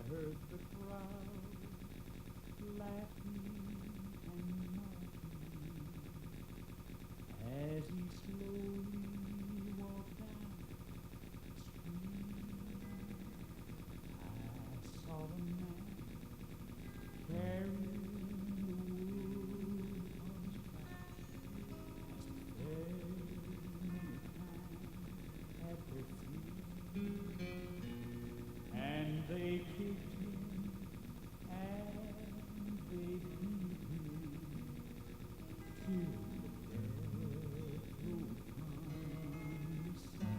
heard the crowd laughing and mocking as he slowly walked down the street. I saw the man carrying the wood on his back as the fair at their feet, and they kicked him and they beat him till the breath would come inside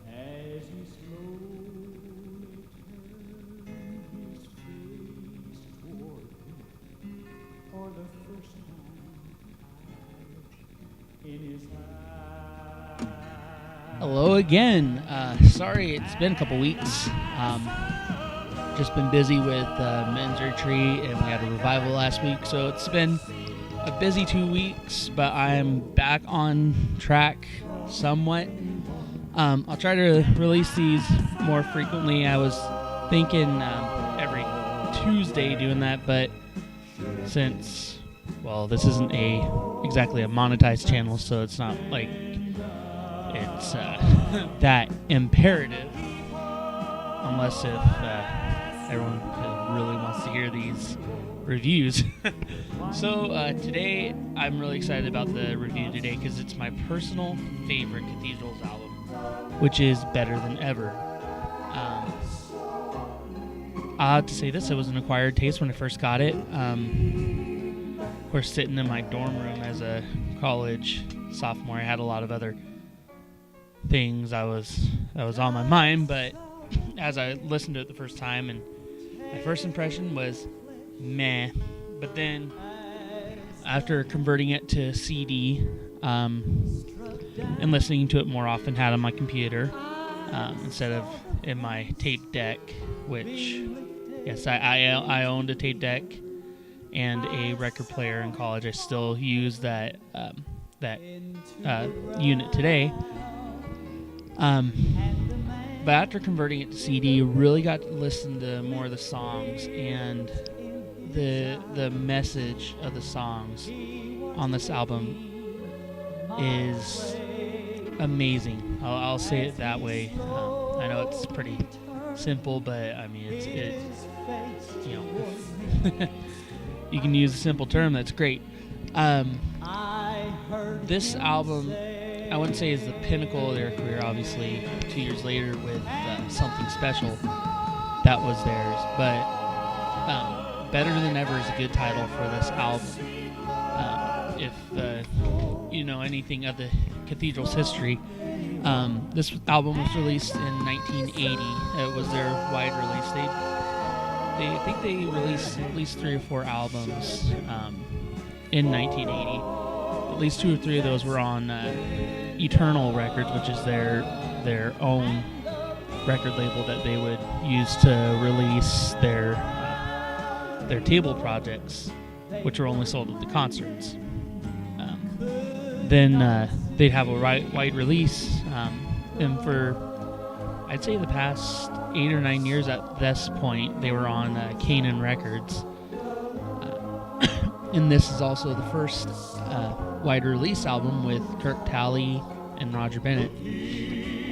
as he slowly turned his face toward me for the first time in his eyes. Hello again. Sorry, it's been a couple weeks. Just been busy with men's retreat, and we had a revival last week, so it's been a busy 2 weeks, but I'm back on track somewhat. I'll try to release these more frequently. I was thinking every Tuesday doing that, but since, well, this isn't exactly a monetized channel, so it's not like it's that imperative, unless if everyone really wants to hear these reviews. So today I'm really excited about the review today because it's my personal favorite Cathedrals album, which is Better Than Ever. I have to say this, it was an acquired taste when I first got it. Of course, sitting in my dorm room as a college sophomore, I had a lot of other things that was on my mind, but as I listened to it the first time, and my first impression was meh, but then after converting it to CD and listening to it more often, had on my computer instead of in my tape deck, which yes, I owned a tape deck and a record player in college. I still use that unit today. But after converting it to CD, really got to listen to more of the songs, and the message of the songs on this album is amazing. I'll say it that way. I know it's pretty simple, but I mean it's you know, you can use a simple term. That's great. This album, I wouldn't say is the pinnacle of their career. Obviously, 2 years later with Something Special, that was theirs. But Better Than Ever is a good title for this album. If you know anything of the Cathedrals' history, this album was released in 1980. It was their wide release. I think they released at least 3 or 4 albums in 1980. At least 2 or 3 of those were on Eternal Records, which is their own record label that they would use to release their table projects, which were only sold at the concerts. Then they'd have a wide release, and for I'd say the past 8 or 9 years at this point, they were on Canaan Records. And this is also the first wide release album with Kirk Talley and Roger Bennett,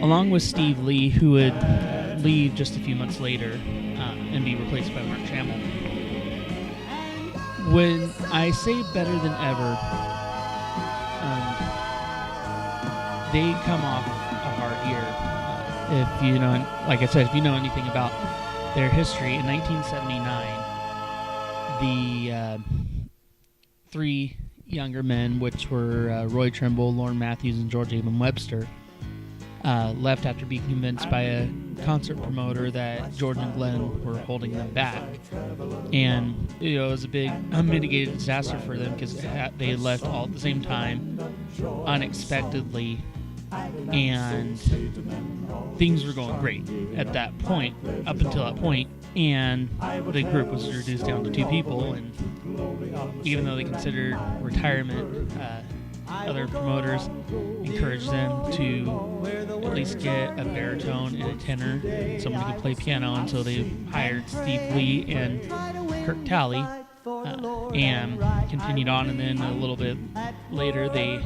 along with Steve Lee, who would leave just a few months later and be replaced by Mark Hamill. When I say Better Than Ever, they come off a hard year. If you know, like I said, if you know anything about their history, in 1979, the 3 younger men, which were Roy Trimble, Lorne Matthews, and George Abram Webster, left after being convinced by a concert promoter that George and Glenn were holding them back. And it was a big unmitigated disaster for them because they left all at the same time, unexpectedly, and things were going great at that point, up until that point, and the group was reduced down to 2 people, and even though they considered retirement other promoters encouraged them to at least get a baritone and a tenor, someone who could play piano, and so they hired Steve Lee and Kirk Talley, and continued on, and then a little bit later they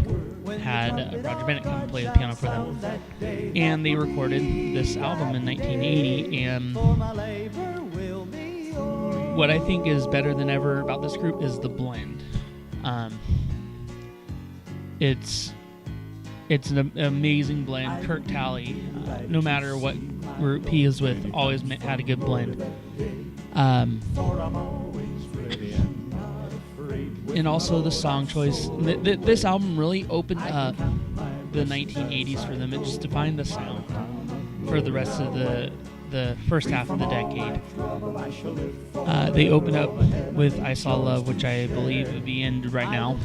had Roger Bennett come play the piano for them, and they recorded this album in 1980. And what I think is better than ever about this group is the blend. It's an amazing blend. Kirk Talley, no matter what group he is with, always had a good blend. And also the song choice. This album really opened up the 1980s for them. It just defined the sound for the rest of the first half of the decade. They open up with I Saw Love, which I believe would be ended right now.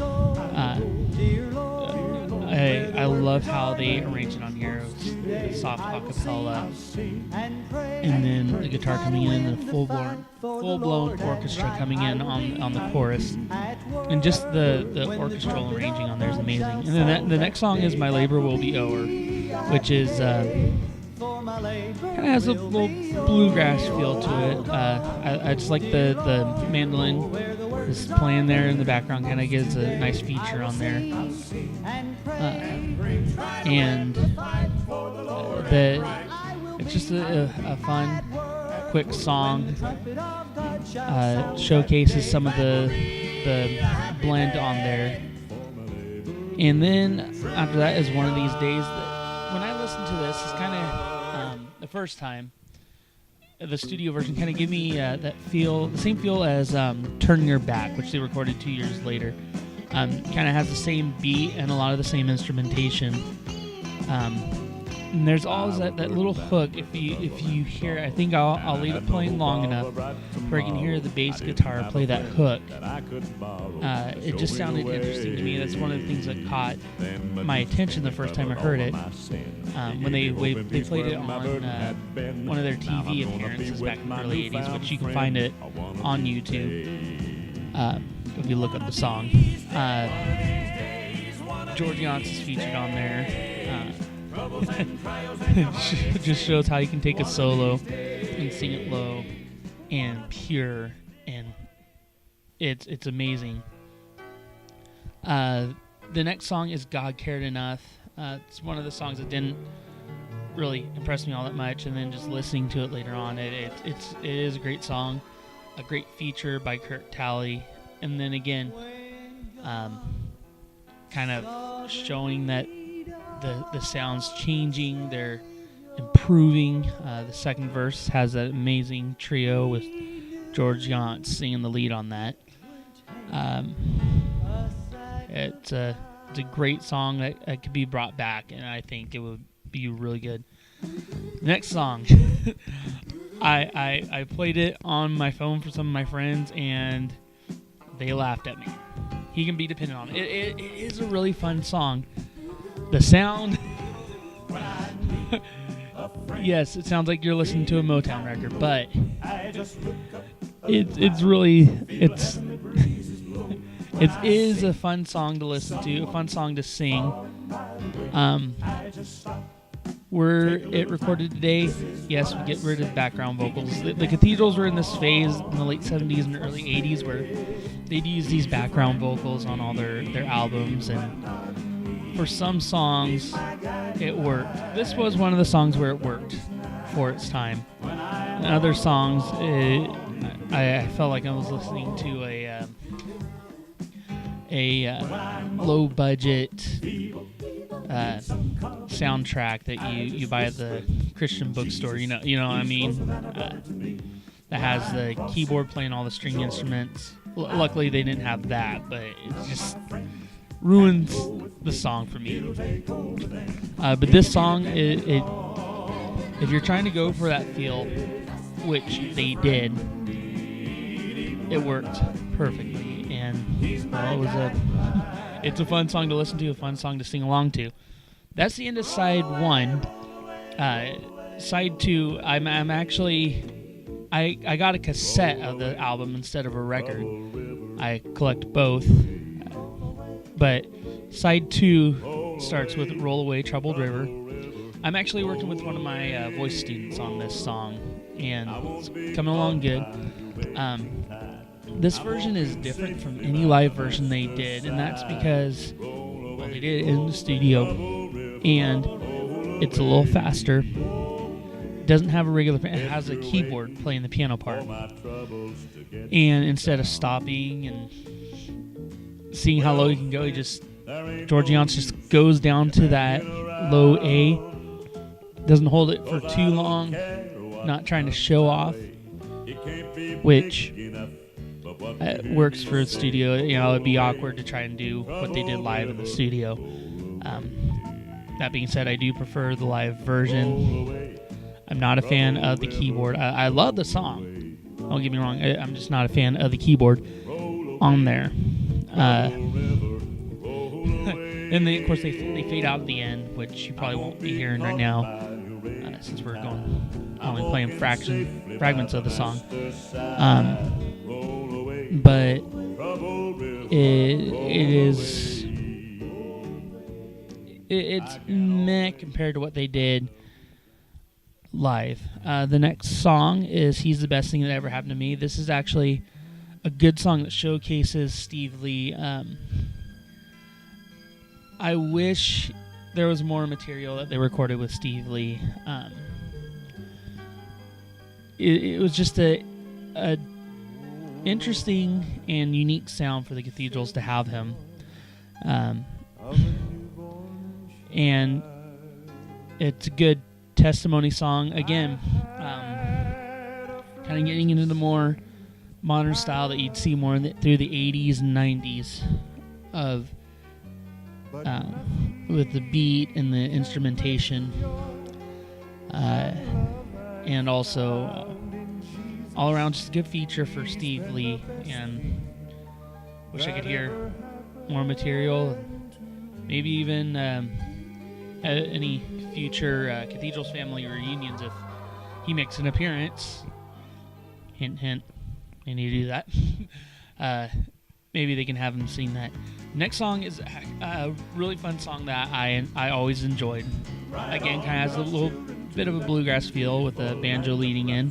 I love how they arranged it on here. It was soft acapella, and then the guitar coming in, and the full-blown orchestra coming in on the chorus, and just the orchestral arranging on there is amazing. And then the next song is My Labor Will Be O'er, which is kind of has a little bluegrass feel to it. I just like the mandolin is playing there in the background, kind of gives a nice feature on there. And it's just a fun, quick song. Showcases some of the blend on there. And then after that is One of These Days. When I listened to this, it's kind of the first time. The studio version kind of gave me that feel, the same feel as Turn Your Back, which they recorded 2 years later. Kind of has the same beat and a lot of the same instrumentation. And there's always that little hook. If you hear, I think I'll leave it playing long enough where I can hear the bass guitar play that hook. It just sounded interesting to me. That's one of the things that caught my attention the first time I heard it. When they played it on one of their TV appearances back in the early 80s, which you can find it on YouTube if you look up the song. George Younce is featured on there. It just shows how you can take a solo and sing it low and pure, and it's amazing. The next song is God Cared Enough. It's one of the songs that didn't really impress me all that much, and then just listening to it later on, it is a great song, a great feature by Kirk Talley, and then again, kind of showing that the sound's changing, they're improving. The second verse has that amazing trio with George Younce singing the lead on that. It's a great song that could be brought back, and I think it would be really good. Next song. I played it on my phone for some of my friends, and they laughed at me. He Can Be Depended On. It is a really fun song. The sound, yes, it sounds like you're listening to a Motown record, but it is a fun song to listen to, a fun song to sing. Were it recorded today? Yes, we get rid of background vocals. The Cathedrals were in this phase in the late 70s and early 80s where they'd use these background vocals on all their albums, and for some songs, it worked. This was one of the songs where it worked for its time. In other songs, I felt like I was listening to a low-budget soundtrack that you buy at the Christian bookstore. You know what I mean? That has the keyboard playing all the string instruments. Luckily, they didn't have that, but it just ruins the song for me. But this song, if you're trying to go for that feel, which they did, it worked perfectly, and well, it's a fun song to listen to, a fun song to sing along to. That's the end of side one. Side two, I'm actually, I got a cassette of the album instead of a record. I collect both. But side 2 starts with Roll Away Troubled River. I'm actually working with one of my voice students on this song, and it's coming along good. This version is different from any live version they did, and that's because, well, they did it in the studio, and it's a little faster. It doesn't have a regular, it has a keyboard playing the piano part. And instead of stopping and seeing how low you can go, George Younce just goes down to that low A, doesn't hold it for too long, not trying to show off, which works for the studio. It'd be awkward to try and do what they did live in the studio. That being said, I do prefer the live version. I'm not a fan of the keyboard. I love the song. Don't get me wrong. I'm just not a fan of the keyboard on there. And then, of course, they fade out at the end, which you probably won't be hearing right now, since we're only playing fragments of the song. But it's meh compared to what they did live. The next song is "He's the Best Thing That Ever Happened to Me." This is actually a good song that showcases Steve Lee. I wish there was more material that they recorded with Steve Lee. It was just a interesting and unique sound for the Cathedrals to have him. And it's a good testimony song. Again, kind of getting into the more modern style that you'd see more through the 80s and 90s of with the beat and the instrumentation, and also all around just a good feature for Steve Lee. And wish I could hear more material, maybe even any future Cathedrals family reunions if he makes an appearance. Hint, hint. They need to do that. Maybe they can have him sing that. Next song is a really fun song that I always enjoyed. Again, kind of has a little bit of a bluegrass feel with the banjo leading in.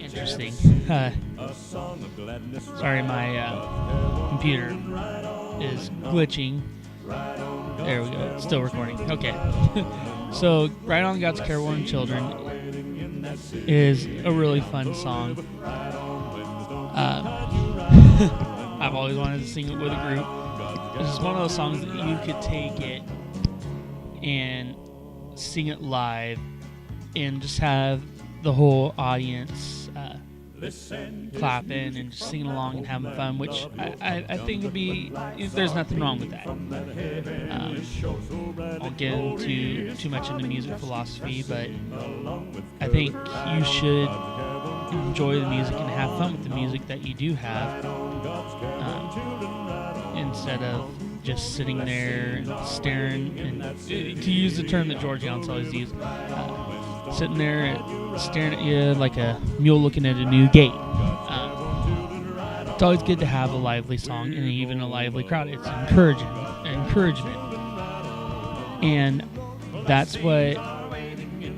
Interesting. Sorry, my computer is glitching. There we go. It's still recording. Okay. So, Right On God's Careworn Children is a really fun song. I've always wanted to sing it with a group. It's just one of those songs that you could take it and sing it live and just have the whole audience clapping and just singing along and having fun, which I think would be, there's nothing wrong with that. I won't get into too much into music philosophy, but I think you should enjoy the music and have fun with the music that you do have, instead of just sitting there and staring, and to use the term that George Younce always used, sitting there staring at you like a mule looking at a new gate. It's always good to have a lively song and even a lively crowd. It's encouragement. And that's what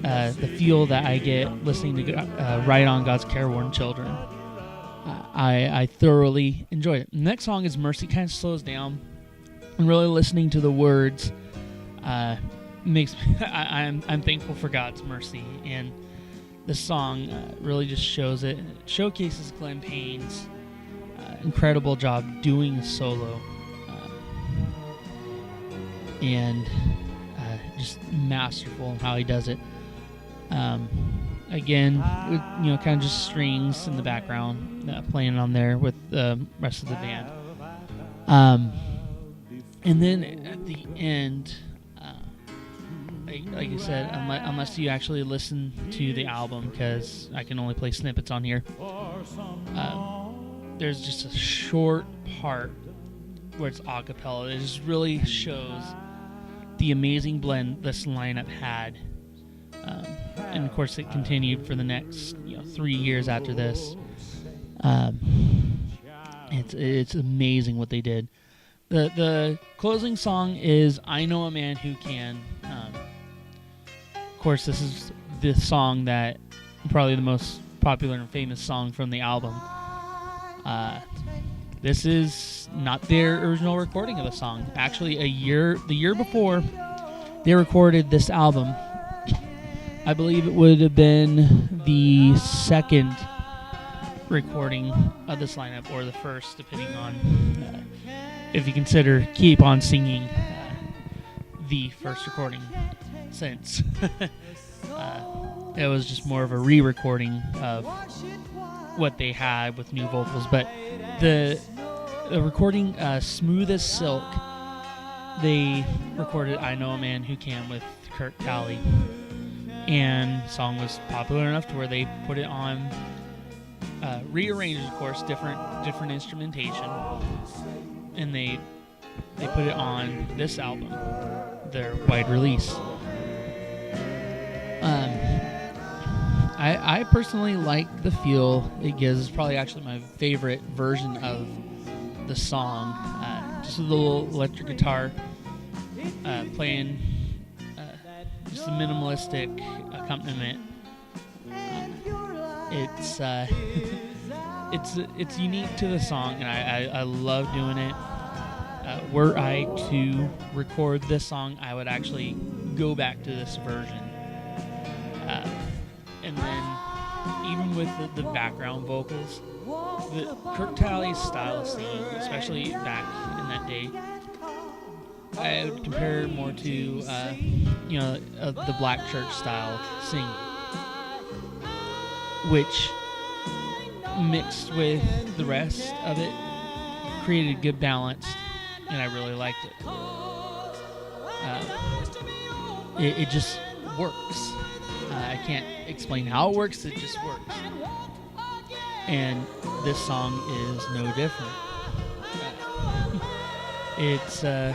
the feel that I get listening to Right On God's Careworn Children. I thoroughly enjoyed it. The next song is Mercy. Kind of slows down, and really listening to the words makes me, I'm thankful for God's mercy, and the song really just shows it. It showcases Glen Payne's incredible job doing a solo, and just masterful in how he does it. Again, with, kind of just strings in the background playing on there with the rest of the band. And then at the end, like I said, unless you actually listen to the album, because I can only play snippets on here, there's just a short part where it's a cappella. It just really shows the amazing blend this lineup had. And of course it continued for the next 3 years after this. It's amazing what they did. The closing song is "I Know a Man Who Can." Of course, this is the song that probably the most popular and famous song from the album. This is not their original recording of the song. Actually, the year before they recorded this album, I believe it would have been the second recording of this lineup, or the first, depending on if you consider "Keep on Singing" the first recording, since it was just more of a re-recording of what they had with new vocals. But the recording "Smooth as Silk," they recorded "I Know a Man Who Can" with Kirk Talley, and the song was popular enough to where they put it on, rearranged, of course, different instrumentation, and they put it on this album, their wide release. I personally like the feel it gives. It's probably actually my favorite version of the song. Just a little electric guitar playing just a minimalistic accompaniment. It's unique to the song, and I love doing it. Were I to record this song, I would actually go back to this version. And then, even with the background vocals, Kirk Talley's style of singing, especially back in that day, I would compare it more to, the black church style singing, which, mixed with the rest of it, created a good balance, and I really liked it. It just works. I can't explain how it works, it just works. And this song is no different. It's a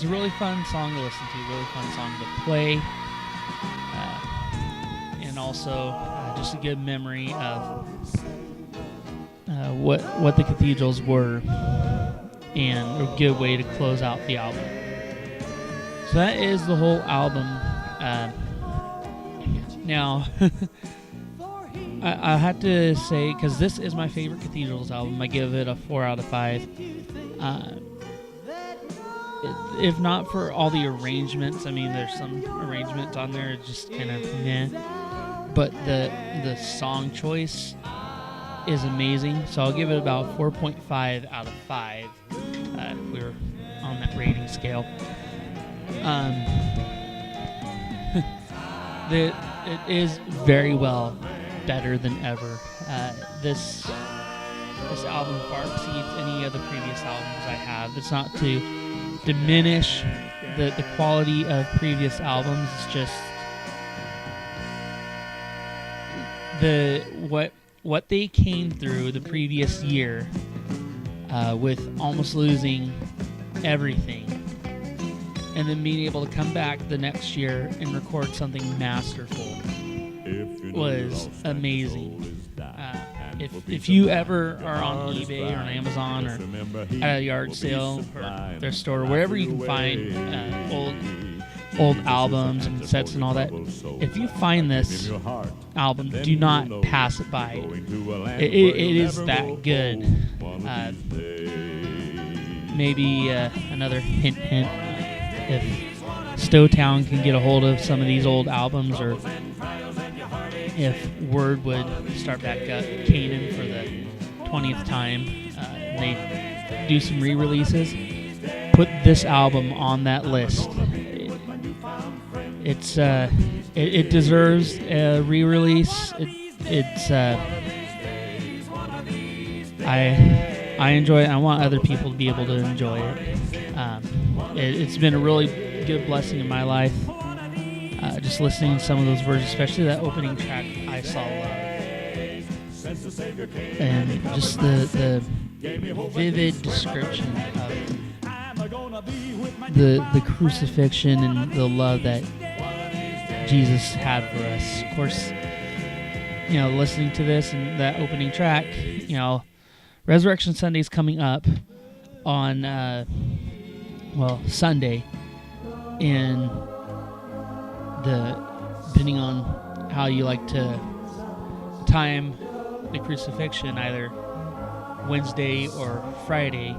really fun song to listen to, really fun song to play, and also just a good memory of what the Cathedrals were, and a good way to close out the album. So that is the whole album. Now, I have to say, because this is my favorite Cathedrals album, I give it a 4 out of 5. If not for all the arrangements, I mean, there's some arrangements on there just kind of meh, but the song choice is amazing, so I'll give it about 4.5 out of 5 if we were on that rating scale. It is very well better than ever. This album far exceeds any of the previous albums I have. It's not to diminish the quality of previous albums. It's just what they came through the previous year with almost losing everything, and then being able to come back the next year and record something masterful was amazing. If you ever are on eBay or on Amazon or at a yard sale or thrift store, wherever you can find old albums and sets and all that, if you find this album, do not pass it by. It is that good. Maybe another hint, if Stowtown can get a hold of some of these old albums, or if Word would start back up Canaan for the 20th time, and they do some re-releases, put this album on that list. It deserves a re-release. I enjoy it. I want other people to be able to enjoy it. It's been a really good blessing in my life. Just listening to some of those versions, especially that opening track, "I Saw Love," and just the vivid description of the crucifixion and the love that Jesus had for us. Of course, listening to this and that opening track, Resurrection Sunday's coming up on, Sunday, and depending on how you like to time the crucifixion, either Wednesday or Friday,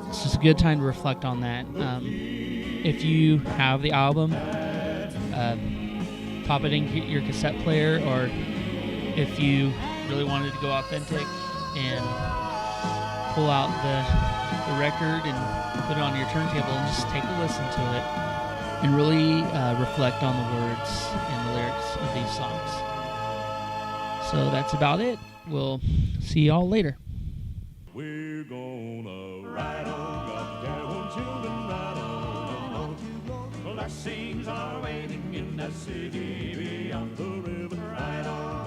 it's just a good time to reflect on that. If you have the album, pop it in your cassette player, or if you really wanted to go authentic and pull out the record and put it on your turntable and just take a listen to it and really reflect on the words and the lyrics of these songs. So that's about it. We'll see y'all later. We're gonna ride on, got Careworn children, ride on. Blessings are waiting in that city beyond the river. Ride on.